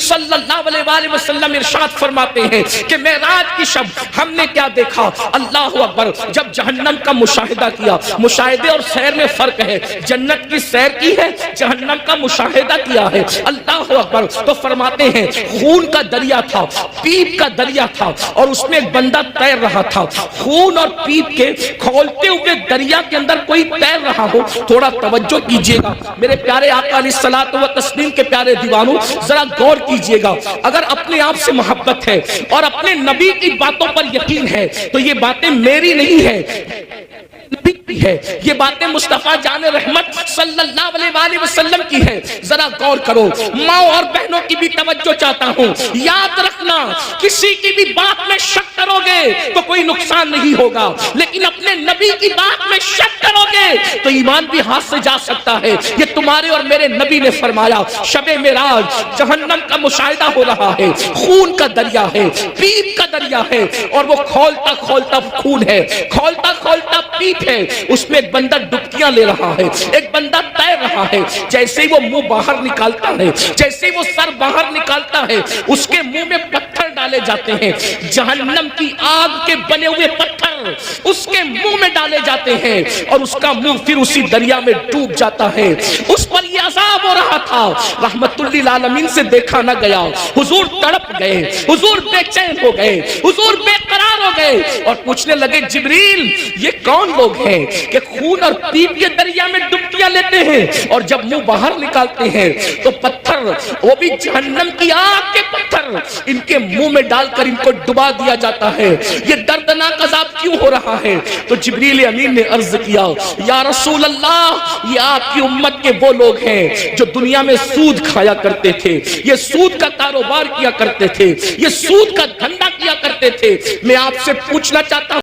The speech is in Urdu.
صلی اللہ علیہ وآلہ وسلم ارشاد فرماتے ہیں کہ معراج کی شب ہم نے کیا دیکھا، اللہ اکبر، جب جہنم کا مشاہدہ کیا، مشاہدے اور سیر میں فرق ہے، جنت کی سیر کی ہے، جہنم کا مشاہدہ کیا ہے، اللہ اکبر، تو فرماتے ہیں خون کا دریا تھا، پیپ کا دریا تھا، اور اس میں ایک بندہ تیر رہا تھا، خون اور پیپ کے کھولتے ہوئے دریا کے اندر کوئی تیر رہا ہو، تھوڑا توجہ کیجئے گا میرے پیارے آقا علیہ الصلوۃ والتسلیم کے پیارے دیوانوں، ذرا غور کیجئے گا، اگر اپنے آپ سے محبت ہے اور اپنے نبی کی باتوں پر یقین ہے تو یہ باتیں میری نہیں ہے، نبی کی ہے، یہ باتیں مصطفیٰ جان رحمت صلی اللہ علیہ وآلہ وسلم کی ہے۔ ذرا غور کرو، ماں اور بہنوں کی بھی توجہ چاہتا ہوں، یاد رکھنا کسی کی بھی بات میں شک کرو گے تو کوئی نقصان نہیں ہوگا، لیکن اپنے نبی کی بات میں شک کرو گے تو ایمان بھی ہاتھ سے جا سکتا ہے۔ یہ تمہارے اور میرے نبی نے فرمایا، شب معراج جہنم کا مشاہدہ ہو رہا ہے، خون کا دریا ہے، پیپ کا دریا ہے، اور وہ کھولتا کھولتا خون ہے، کھولتا کھولتا پیپ ہے، اس میں ایک بندہ ڈبکیاں لے رہا ہے، ایک بندہ تیر رہا ہے، جیسے ہی وہ منہ باہر نکالتا ہے، جیسے ہی وہ سر باہر نکالتا ہے، اس کے منہ میں پتھر ڈالے جاتے ہیں، جہنم کی آگ کے بنے ہوئے پتھر اس کے منہ میں ڈالے جاتے ہیں، اور اس کا منہ پھر اسی دریا میں ڈوب جاتا ہے۔ اس پر یہ عذاب ہو رہا تھا، رحمت للعالمین سے دیکھا نہ گیا، حضور تڑپ گئے، حضور بے چین ہو گئے، حضور بے قرار ہو گئے، اور پوچھنے لگے جبریل یہ کون لوگ ہیں کہ خون اور پیپ کے دریا میں ڈبکیاں لیتے ہیں اور جب منہ باہر نکالتے ہیں تو پتھر، وہ بھی جہنم کی آگ کے پتھر، ان کے منہ میں ڈال کر ان کو ڈبا دیا جاتا ہے، یہ دردناک عذاب کیوں ہو رہا ہے؟ تو جبریل امین نے عرض کیا، یا رسول اللہ، یہ آپ کی امت کے وہ لوگ ہیں جو دنیا میں سود کھایا کرتے تھے، یہ سود کا کاروبار کیا کرتے تھے، یہ سود کا دھندا کیا کرتے تھے، میں آپ سے پوچھنا چاہتا ہوں